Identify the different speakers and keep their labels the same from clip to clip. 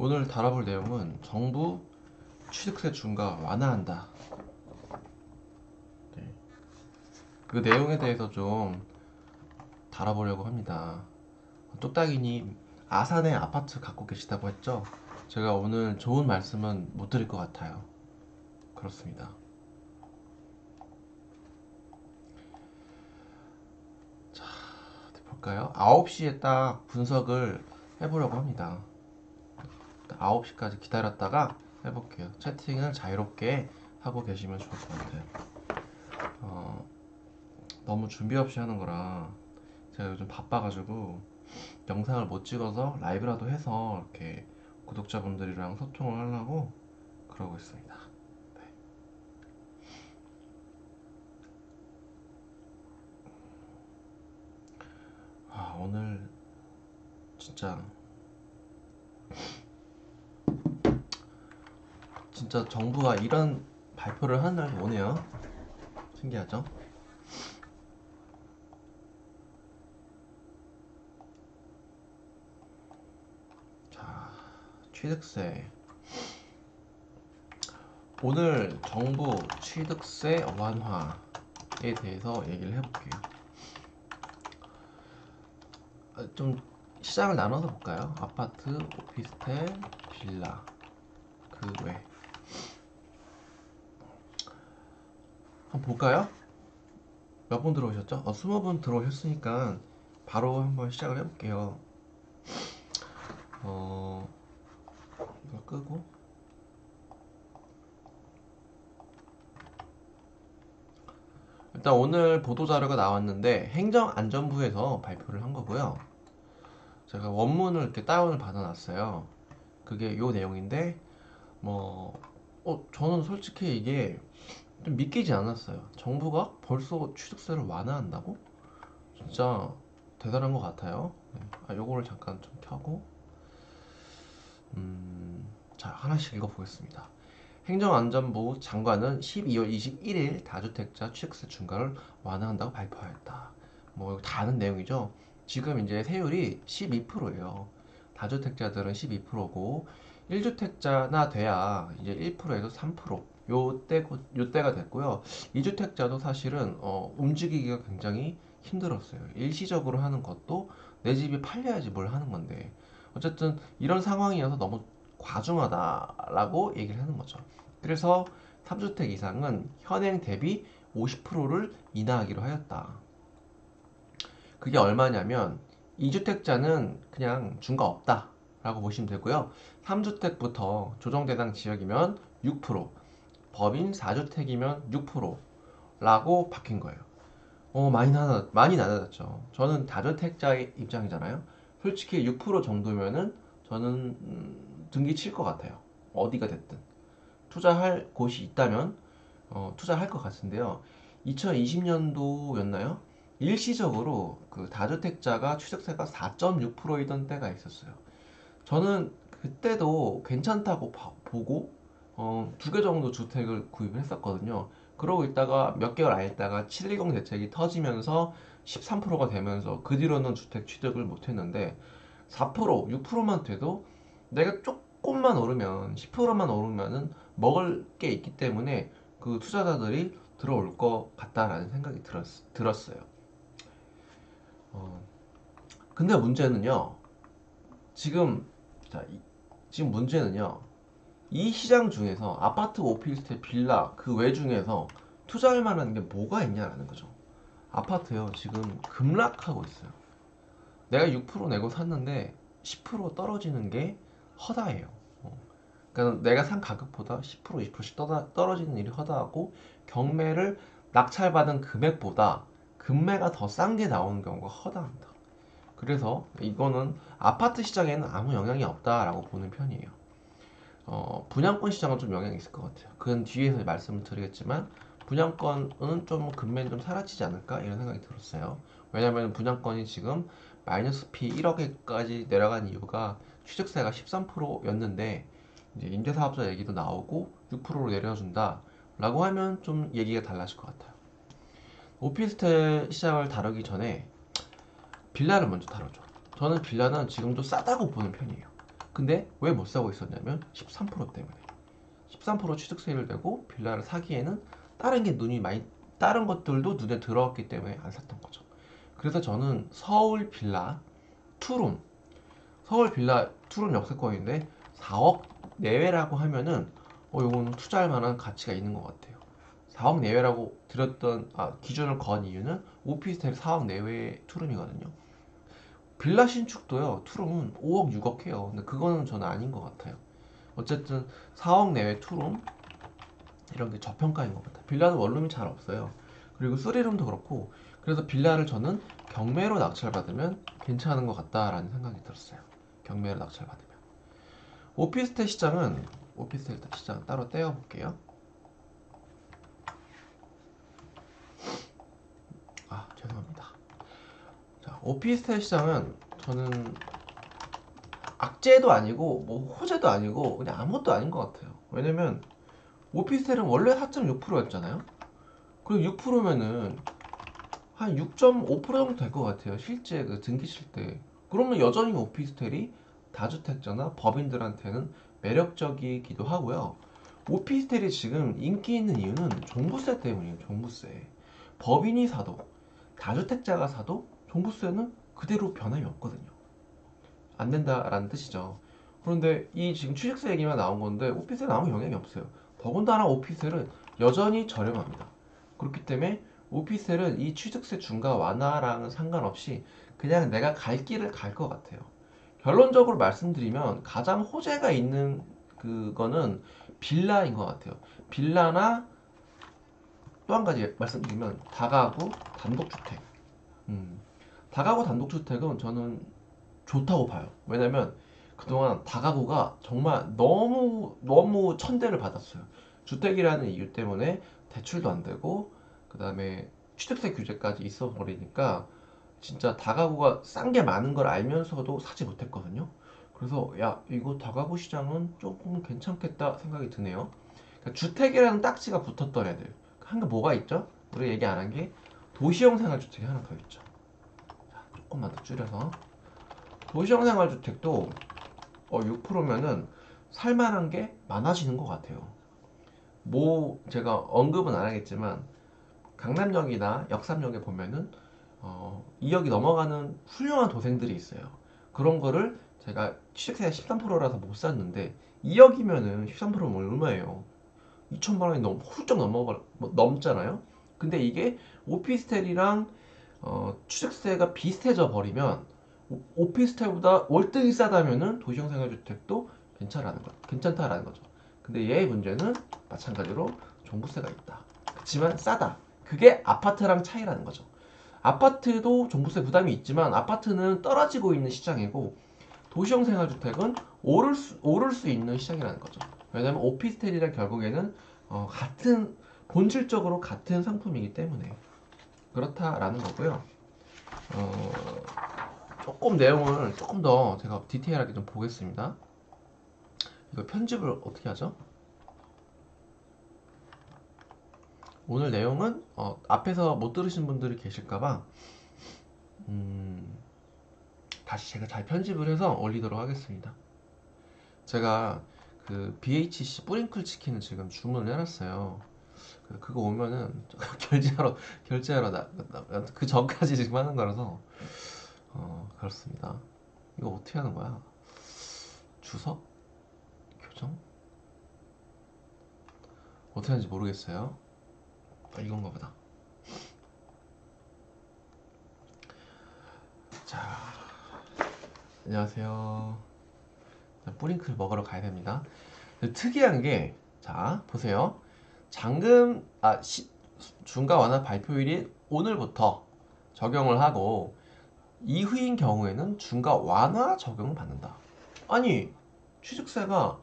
Speaker 1: 오늘 다뤄볼 내용은 정부 취득세 중과 완화한다. 네. 그 내용에 대해서 좀 다뤄보려고 합니다. 뚝딱이님 아산에 아파트 갖고 계시다고 했죠? 제가 오늘 좋은 말씀은 못 드릴 것 같아요. 그렇습니다. 자, 어디 볼까요? 9시에 딱 분석을 해보려고 합니다. 9시까지 기다렸다가 해볼게요. 채팅을 자유롭게 하고 계시면 좋을 것 같아요. 너무 준비 없이 하는 거라 제가 요즘 바빠가지고 영상을 못 찍어서 라이브라도 해서 이렇게 구독자분들이랑 소통을 하려고 그러고 있습니다. 네. 오늘 진짜 정부가 이런 발표를 하는 날이 오네요. 신기하죠? 자, 취득세. 오늘 정부 취득세 완화에 대해서 얘기를 해볼게요. 좀 시장을 나눠서 볼까요? 아파트, 오피스텔, 빌라, 그 외. 한번 볼까요? 몇 분 들어오셨죠? 20분 들어오셨으니까 바로 한번 시작을 해볼게요. 이거 끄고 일단 오늘 보도자료가 나왔는데 행정안전부에서 발표를 한 거고요. 제가 원문을 이렇게 다운을 받아놨어요. 그게 요 내용인데 저는 솔직히 이게 좀 믿기지 않았어요. 정부가 벌써 취득세를 완화한다고? 진짜 대단한 것 같아요. 네. 요거를 잠깐 좀 켜고 자, 하나씩 읽어보겠습니다. 행정안전부 장관은 12월 21일 다주택자 취득세 중과를 완화한다고 발표하였다. 뭐 다 아는 내용이죠. 지금 이제 세율이 12%예요. 다주택자들은 12%고 1주택자나 돼야 이제 1%에서 3% 요때가 됐고요. 2주택자도 사실은 움직이기가 굉장히 힘들었어요. 일시적으로 하는 것도 내 집이 팔려야지 뭘 하는 건데 어쨌든 이런 상황이어서 너무 과중하다라고 얘기를 하는 거죠. 그래서 3주택 이상은 현행 대비 50%를 인하하기로 하였다. 그게 얼마냐면 2주택자는 그냥 중과 없다 라고 보시면 되고요. 3주택부터 조정대상 지역이면 6%, 법인 4주택이면 6% 라고 바뀐 거예요. 많이 낮아졌죠. 저는 다주택자의 입장이잖아요. 솔직히 6% 정도면은 저는 등기 칠 것 같아요. 어디가 됐든 투자할 곳이 있다면 투자할 것 같은데요. 2020년도였나요? 일시적으로 그 다주택자가 취득세가 4.6%이던 때가 있었어요. 저는 그때도 괜찮다고 보고 두 개 정도 주택을 구입을 했었거든요. 그러고 있다가 몇 개월 안 있다가 710 대책이 터지면서 13%가 되면서 그 뒤로는 주택 취득을 못 했는데 4%, 6%만 돼도 내가 조금만 오르면 10%만 오르면은 먹을 게 있기 때문에 그 투자자들이 들어올 것 같다라는 생각이 들었어요. 어, 근데 문제는요. 지금 지금 문제는요. 이 시장 중에서 아파트, 오피스텔, 빌라 그 외 중에서 투자할 만한 게 뭐가 있냐라는 거죠. 아파트요. 지금 급락하고 있어요. 내가 6% 내고 샀는데 10% 떨어지는 게 허다해요. 그러니까 내가 산 가격보다 10% 20%씩 떨어지는 일이 허다하고 경매를 낙찰받은 금액보다 금매가 더 싼 게 나오는 경우가 허다합니다. 그래서 이거는 아파트 시장에는 아무 영향이 없다라고 보는 편이에요. 분양권 시장은 좀 영향이 있을 것 같아요. 그건 뒤에서 말씀을 드리겠지만 분양권은 좀 금매는 좀 사라지지 않을까 이런 생각이 들었어요. 왜냐하면 분양권이 지금 마이너스 P 1억에까지 내려간 이유가 취득세가 13%였는데 이제 임대사업자 얘기도 나오고 6%로 내려준다 라고 하면 좀 얘기가 달라질 것 같아요. 오피스텔 시장을 다루기 전에 빌라를 먼저 다루죠. 저는 빌라는 지금도 싸다고 보는 편이에요. 근데 왜 못 사고 있었냐면 13% 때문에. 13% 취득세를 내고 빌라를 사기에는 다른 것들도 눈에 들어왔기 때문에 안 샀던 거죠. 그래서 저는 투룸, 서울 빌라 투룸 역세권인데 4억 내외라고 하면은 요거는 투자할 만한 가치가 있는 것 같아요. 4억 내외라고 기준을 건 이유는 오피스텔 4억 내외의 투룸이거든요. 빌라 신축도요, 투룸은 5억, 6억 해요. 근데 그거는 저는 아닌 것 같아요. 어쨌든 4억 내외 투룸 이런 게 저평가인 것 같아요. 빌라는 원룸이 잘 없어요. 그리고 쓰리룸도 그렇고, 그래서 빌라를 저는 경매로 낙찰받으면 괜찮은 것 같다라는 생각이 들었어요. 경매로 낙찰받으면. 오피스텔 시장 따로 떼어볼게요. 죄송합니다. 자, 오피스텔 시장은 저는 악재도 아니고 뭐 호재도 아니고 그냥 아무것도 아닌 것 같아요. 왜냐면 오피스텔은 원래 4.6%였잖아요. 그리고 6%면은 한 6.5% 정도 될 것 같아요. 실제 그 등기실 때. 그러면 여전히 오피스텔이 다주택자나 법인들한테는 매력적이기도 하고요. 오피스텔이 지금 인기 있는 이유는 종부세 때문이에요. 종부세. 법인이 사도 다주택자가 사도 종부세는 그대로 변함이 없거든요. 안 된다라는 뜻이죠. 그런데 이 지금 취득세 얘기만 나온 건데 오피스텔은 아무 영향이 없어요. 더군다나 오피스텔은 여전히 저렴합니다. 그렇기 때문에 오피스텔은 이 취득세 중과 완화랑은 상관없이 그냥 내가 갈 길을 갈 것 같아요. 결론적으로 말씀드리면 가장 호재가 있는 그거는 빌라인 것 같아요. 빌라나 또 한 가지 말씀드리면 다가구 단독주택. 다가구 단독주택은 저는 좋다고 봐요. 왜냐면 그동안 다가구가 정말 너무 천대를 받았어요. 주택이라는 이유 때문에 대출도 안 되고 그 다음에 취득세 규제까지 있어 버리니까 진짜 다가구가 싼 게 많은 걸 알면서도 사지 못했거든요. 그래서 야, 이거 다가구 시장은 조금 괜찮겠다 생각이 드네요. 그러니까 주택이라는 딱지가 붙었던 애들 한 게 뭐가 있죠? 우리 얘기 안 한 게 도시형 생활주택이 하나 더 있죠. 자, 조금만 더 줄여서 도시형 생활주택도 6%면은 살만한 게 많아지는 것 같아요. 뭐 제가 언급은 안 하겠지만 강남역이나 역삼역에 보면은 2억이 넘어가는 훌륭한 도생들이 있어요. 그런 거를 제가 취득세가 13%라서 못 샀는데 2억이면은 13%면 얼마예요? 2천만 원이 훌쩍 넘잖아요. 근데 이게 오피스텔이랑 취득세가 비슷해져 버리면 오피스텔보다 월등히 싸다면은 도시형 생활주택도 괜찮다라는 거죠. 근데 얘의 문제는 마찬가지로 종부세가 있다. 그렇지만 싸다. 그게 아파트랑 차이라는 거죠. 아파트도 종부세 부담이 있지만 아파트는 떨어지고 있는 시장이고 도시형 생활주택은 오를 수 있는 시장이라는 거죠. 왜냐하면 오피스텔이랑 결국에는 본질적으로 같은 상품이기 때문에 그렇다라는 거고요. 어, 조금 내용을 조금 더 제가 디테일하게 좀 보겠습니다. 이거 편집을 어떻게 하죠? 오늘 내용은 앞에서 못 들으신 분들이 계실까봐 다시 제가 잘 편집을 해서 올리도록 하겠습니다. 제가 그 BHC 뿌링클 치킨을 지금 주문을 해놨어요. 그거 오면은 결제하러 그 전까지 지금 하는 거라서 그렇습니다. 이거 어떻게 하는 거야? 주석? 교정? 어떻게 하는지 모르겠어요. 이건가 보다. 자, 안녕하세요. 자, 뿌링클 먹으러 가야 됩니다. 특이한 게, 자, 보세요. 중과 완화 발표일이 오늘부터 적용을 하고 이후인 경우에는 중과 완화 적용을 받는다. 아니, 취득세가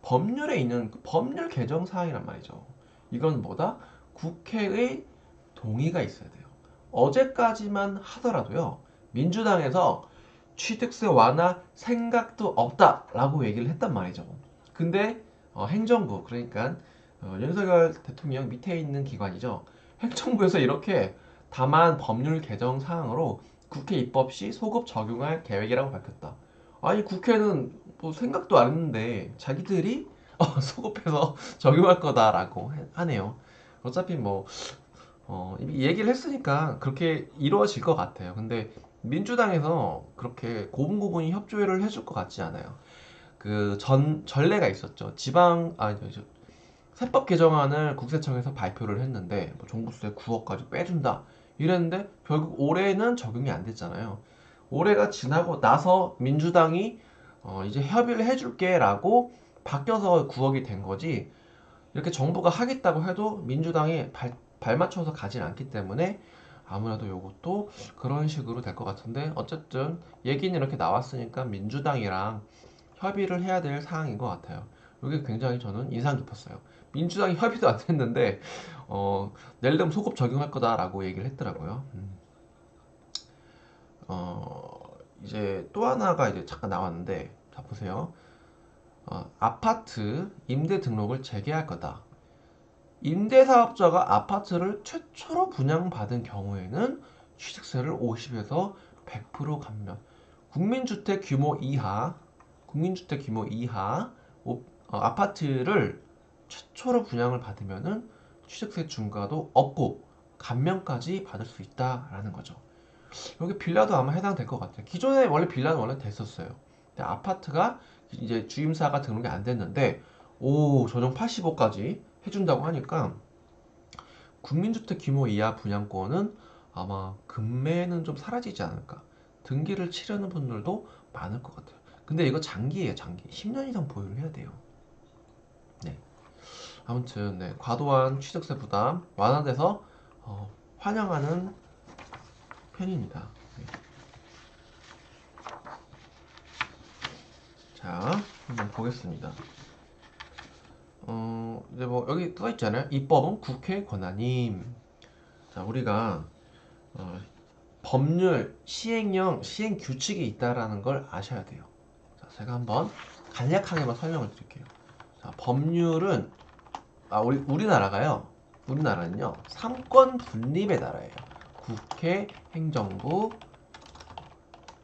Speaker 1: 법률에 있는 그 법률 개정 사항이란 말이죠. 이건 뭐다? 국회의 동의가 있어야 돼요. 어제까지만 하더라도요, 민주당에서 취득세 완화 생각도 없다라고 얘기를 했단 말이죠. 근데 행정부, 그러니까 윤석열 대통령 밑에 있는 기관이죠. 행정부에서 이렇게 다만 법률 개정 사항으로 국회 입법 시 소급 적용할 계획이라고 밝혔다. 아니 국회는 뭐 생각도 안 했는데 자기들이 소급해서 적용할 거다라고 하네요. 어차피 뭐 이미 얘기를 했으니까 그렇게 이루어질 것 같아요. 근데 민주당에서 그렇게 고분고분히 협조를 해줄 것 같지 않아요. 그 전례가 있었죠. 세법 개정안을 국세청에서 발표를 했는데 뭐 종부세 9억까지 빼준다 이랬는데 결국 올해는 적용이 안 됐잖아요. 올해가 지나고 나서 민주당이 이제 협의를 해줄게라고 바뀌어서 9억이 된 거지. 이렇게 정부가 하겠다고 해도 민주당이 발맞춰서 가진 않기 때문에 아무래도 이것도 그런 식으로 될 것 같은데, 어쨌든 얘기는 이렇게 나왔으니까 민주당이랑 협의를 해야 될 사항인 것 같아요. 이게 굉장히 저는 인상 깊었어요. 민주당이 협의도 안 됐는데 내일 되면 소급 적용할 거다라고 얘기를 했더라고요. 이제 또 하나가 이제 잠깐 나왔는데, 자 보세요. 아파트 임대 등록을 재개할 거다. 임대사업자가 아파트를 최초로 분양받은 경우에는 취득세를 50에서 100% 감면. 국민주택 규모 이하, 국민주택 규모 이하 아파트를 최초로 분양을 받으면은 취득세 중과도 없고 감면까지 받을 수 있다라는 거죠. 여기 빌라도 아마 해당될 것 같아요. 기존에 원래 빌라는 원래 됐었어요. 근데 아파트가 이제 주임사가 등록이 안 됐는데 조정 85까지 해준다고 하니까 국민주택 규모 이하 분양권은 아마 금매는 좀 사라지지 않을까. 등기를 치려는 분들도 많을 것 같아요. 근데 이거 장기예요, 장기. 10년 이상 보유를 해야 돼요. 네. 아무튼 네, 과도한 취득세 부담 완화돼서 환영하는 편입니다. 네. 자, 한번 보겠습니다. 이제 뭐 여기 써 있잖아요. 입법은 국회 권한임. 자, 우리가 어, 법률, 시행령, 시행 규칙이 있다라는 걸 아셔야 돼요. 자, 제가 한번 간략하게만 설명을 드릴게요. 자, 법률은 우리나라가요. 우리나라는요. 삼권 분립의 나라예요. 국회, 행정부,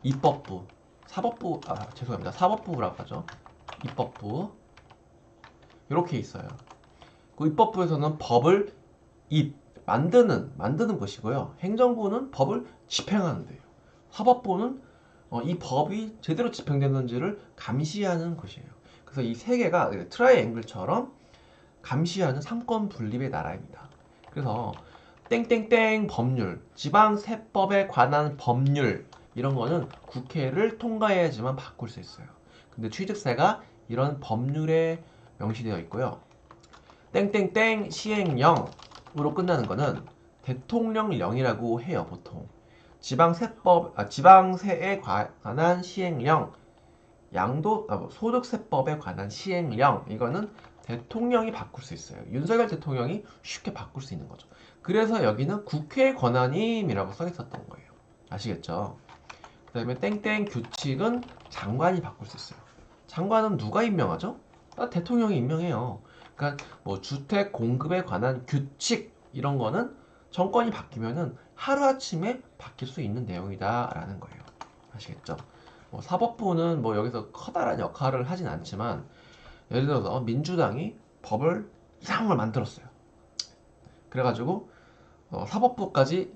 Speaker 1: 입법부, 사법부, 죄송합니다. 사법부라고 하죠. 입법부. 이렇게 있어요. 그 입법부에서는 법을 만드는 것이고요. 행정부는 법을 집행하는 데요. 사법부는 이 법이 제대로 집행되는지를 감시하는 것이에요. 그래서 이 세 개가 트라이앵글처럼 감시하는 삼권 분립의 나라입니다. 그래서 땡땡땡 법률, 지방세법에 관한 법률 이런 거는 국회를 통과해야지만 바꿀 수 있어요. 근데 취득세가 이런 법률에 명시되어 있고요. 땡땡땡 시행령으로 끝나는 거는 대통령령이라고 해요, 보통. 지방세에 관한 시행령, 소득세법에 관한 시행령, 이거는 대통령이 바꿀 수 있어요. 윤석열 대통령이 쉽게 바꿀 수 있는 거죠. 그래서 여기는 국회 권한임이라고 써 있었던 거예요. 아시겠죠? 그 다음에 땡땡 규칙은 장관이 바꿀 수 있어요. 장관은 누가 임명하죠? 대통령이 임명해요. 그러니까 뭐 주택 공급에 관한 규칙 이런 거는 정권이 바뀌면은 하루아침에 바뀔 수 있는 내용이다라는 거예요. 아시겠죠? 뭐 사법부는 뭐 여기서 커다란 역할을 하진 않지만, 예를 들어서 민주당이 법을 이상한 걸 만들었어요. 그래가지고 사법부까지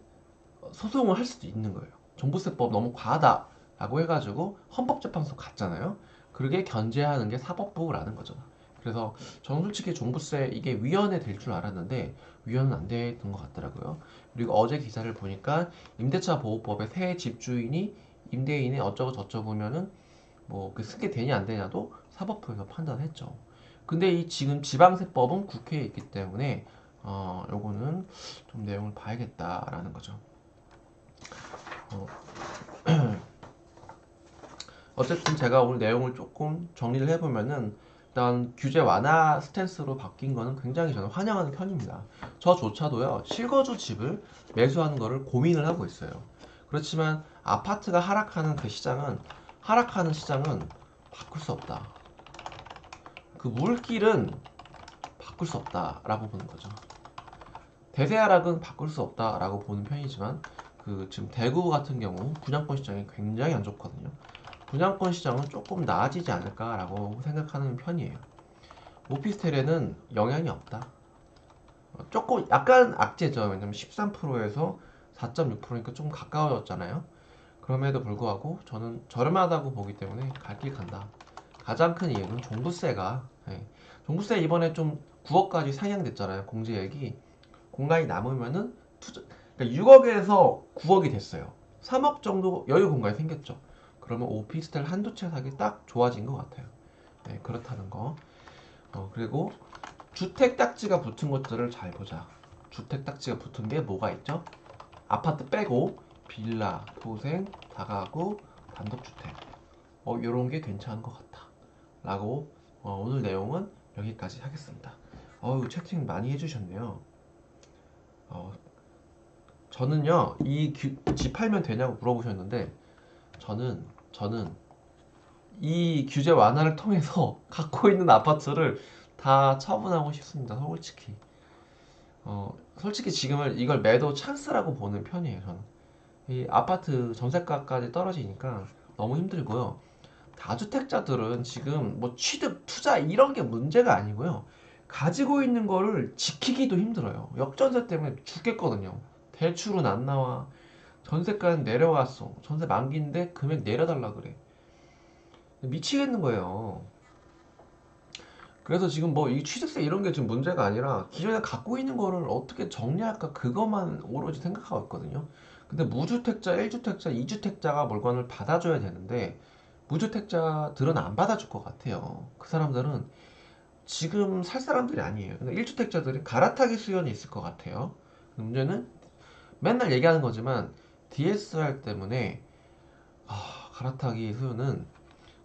Speaker 1: 소송을 할 수도 있는 거예요. 종부세법 너무 과하다라고 해가지고 헌법재판소 갔잖아요. 그게 견제하는 게 사법부라는 거죠. 그래서 저는 솔직히 종부세 이게 위헌에 될 줄 알았는데 위헌은 안 되는 것 같더라고요. 그리고 어제 기사를 보니까 임대차 보호법에 새 집주인이 임대인의 어쩌고 저쩌고면은 뭐그 승계 되냐 안 되냐도 사법부에서 판단했죠. 근데 이 지금 지방세법은 국회에 있기 때문에 요거는 좀 내용을 봐야겠다라는 거죠. 어, 어쨌든 제가 오늘 내용을 조금 정리를 해보면은, 일단 규제 완화 스탠스로 바뀐 거는 굉장히 저는 환영하는 편입니다. 저조차도요, 실거주 집을 매수하는 거를 고민을 하고 있어요. 그렇지만 아파트가 하락하는 시장은 바꿀 수 없다. 그 물길은 바꿀 수 없다라고 보는 거죠. 대세 하락은 바꿀 수 없다라고 보는 편이지만, 그 지금 대구 같은 경우 분양권 시장이 굉장히 안 좋거든요. 분양권 시장은 조금 나아지지 않을까라고 생각하는 편이에요. 오피스텔에는 영향이 없다. 조금 약간 악재죠. 왜냐면 13%에서 4.6%니까 좀 가까워졌잖아요. 그럼에도 불구하고 저는 저렴하다고 보기 때문에 갈 길 간다. 가장 큰 이유는 종부세가, 종부세 이번에 좀 9억까지 상향됐잖아요. 공제액이. 공간이 남으면은 그러니까 6억에서 9억이 됐어요. 3억 정도 여유 공간이 생겼죠. 그러면 오피스텔 한두 채 사기 딱 좋아진 것 같아요. 네, 그렇다는 거. 그리고 주택 딱지가 붙은 것들을 잘 보자. 주택 딱지가 붙은 게 뭐가 있죠? 아파트 빼고 빌라, 토생, 다가구, 단독주택. 요런 게 괜찮은 것 같다. 라고 오늘 내용은 여기까지 하겠습니다. 채팅 많이 해주셨네요. 저는요, 집 팔면 되냐고 물어보셨는데, 저는 이 규제 완화를 통해서 갖고 있는 아파트를 다 처분하고 싶습니다. 솔직히. 솔직히 지금은 이걸 매도 찬스라고 보는 편이에요. 저는. 이 아파트 전세가까지 떨어지니까 너무 힘들고요. 다주택자들은 지금 뭐 취득, 투자 이런 게 문제가 아니고요. 가지고 있는 거를 지키기도 힘들어요. 역전세 때문에 죽겠거든요. 대출은 안 나와. 전세가는 내려왔어. 전세 만기인데 금액 내려달라 그래. 미치겠는 거예요. 그래서 지금 뭐 이 취득세 이런 게 지금 문제가 아니라 기존에 갖고 있는 거를 어떻게 정리할까 그것만 오로지 생각하고 있거든요. 근데 무주택자, 1주택자, 2주택자가 물건을 받아줘야 되는데 무주택자들은 안 받아줄 것 같아요. 그 사람들은 지금 살 사람들이 아니에요. 근데 1주택자들이 갈아타기 수요는 있을 것 같아요. 문제는 맨날 얘기하는 거지만 DSR 때문에 갈아타기 수요는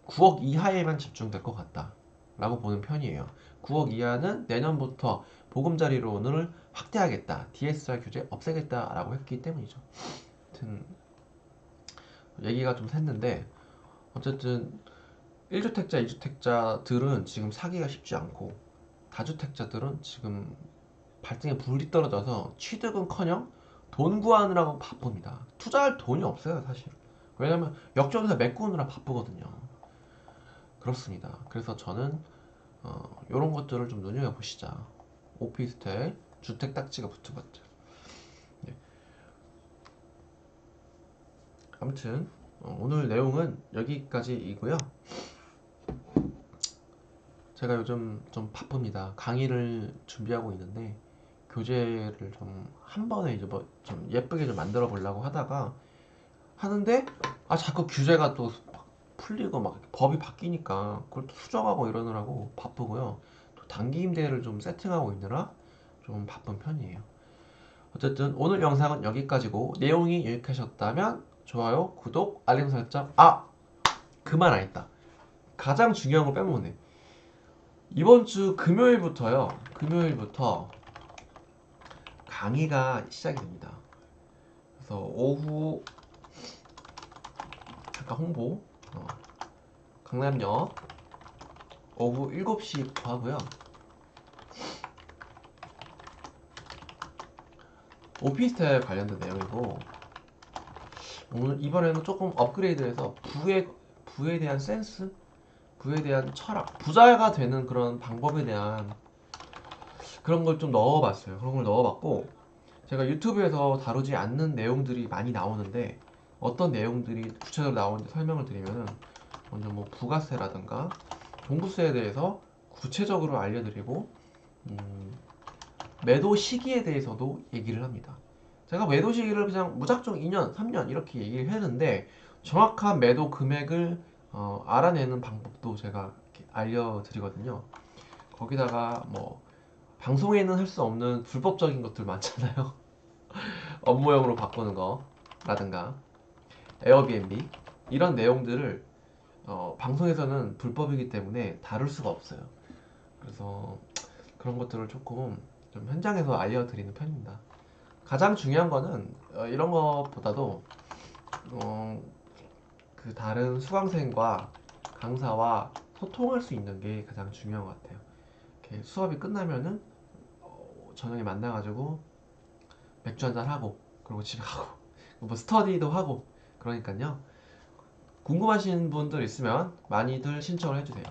Speaker 1: 9억 이하에만 집중될 것 같다 라고 보는 편이에요. 9억 이하는 내년부터 보금자리론을 확대하겠다, DSR 규제 없애겠다 라고 했기 때문이죠. 하여튼 얘기가 좀 샜는데 어쨌든 1주택자, 2주택자들은 지금 사기가 쉽지 않고 다주택자들은 지금 발등에 불이 떨어져서 취득은커녕 돈 구하느라고 바쁩니다. 투자할 돈이 없어요 사실. 왜냐면 역전세 메꾸느라 바쁘거든요. 그렇습니다. 그래서 저는 이런 것들을 좀 눈여겨보시자. 오피스텔, 주택 딱지가 붙은 것들. 네. 아무튼 오늘 내용은 여기까지이고요. 제가 요즘 좀 바쁩니다. 강의를 준비하고 있는데 교재를 좀 한 번에 이제 뭐 좀 예쁘게 좀 만들어 보려고 하다가 하는데 자꾸 규제가 또 풀리고 막 법이 바뀌니까 그걸 또 수정하고 이러느라고 바쁘고요. 또 단기 임대를 좀 세팅하고 있느라 좀 바쁜 편이에요. 어쨌든 오늘 영상은 여기까지고 내용이 유익하셨다면 좋아요, 구독, 알림 설정. 그만 안 했다. 가장 중요한 거 빼먹네. 이번 주 금요일부터 강의가 시작이 됩니다. 그래서 오후 잠깐 홍보. 강남역 오후 7시부터 하고요. 오피스텔 관련된 내용이고 오늘 이번에는 조금 업그레이드해서 부에 대한 센스, 부에 대한 철학, 부자가 되는 그런 방법에 대한 그런 걸 좀 넣어봤어요. 그런 걸 넣어봤고 제가 유튜브에서 다루지 않는 내용들이 많이 나오는데 어떤 내용들이 구체적으로 나오는지 설명을 드리면은 먼저 뭐 부가세라든가 종부세에 대해서 구체적으로 알려드리고 매도 시기에 대해서도 얘기를 합니다. 제가 매도 시기를 그냥 무작정 2년, 3년 이렇게 얘기를 했는데 정확한 매도 금액을 알아내는 방법도 제가 이렇게 알려드리거든요. 거기다가 뭐 방송에는 할 수 없는 불법적인 것들 많잖아요. 업무용으로 바꾸는 거라든가 에어비앤비 이런 내용들을 방송에서는 불법이기 때문에 다룰 수가 없어요. 그래서 그런 것들을 조금 좀 현장에서 알려드리는 편입니다. 가장 중요한 거는 이런 것보다도 그 다른 수강생과 강사와 소통할 수 있는 게 가장 중요한 것 같아요. 이렇게 수업이 끝나면은 저녁에 만나가지고 맥주 한잔 하고 그리고 집에 가고 뭐 스터디도 하고 그러니까요. 궁금하신 분들 있으면 많이들 신청을 해주세요.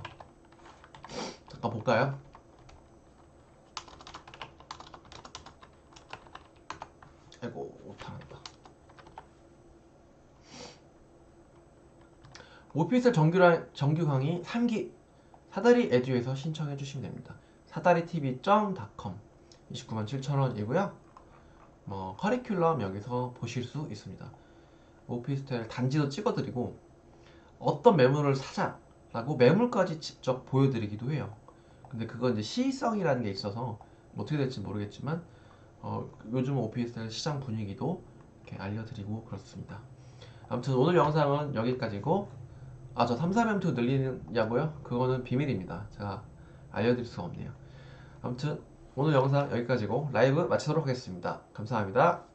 Speaker 1: 잠깐 볼까요? 아이고 오타난다. 오피스텔 정규 강의 3기 사다리 에듀에서 신청해 주시면 됩니다. 사다리tv.com 297,000원이고요. 뭐 커리큘럼 여기서 보실 수 있습니다. 오피스텔 단지도 찍어드리고 어떤 매물을 사자라고 매물까지 직접 보여드리기도 해요. 근데 그건 이제 시의성이라는 게 있어서 뭐 어떻게 될지 모르겠지만 요즘 오피스텔 시장 분위기도 이렇게 알려드리고 그렇습니다. 아무튼 오늘 영상은 여기까지고 저 3, 4멘트 늘리냐고요? 그거는 비밀입니다. 제가 알려드릴 수가 없네요. 아무튼 오늘 영상 여기까지고 라이브 마치도록 하겠습니다. 감사합니다.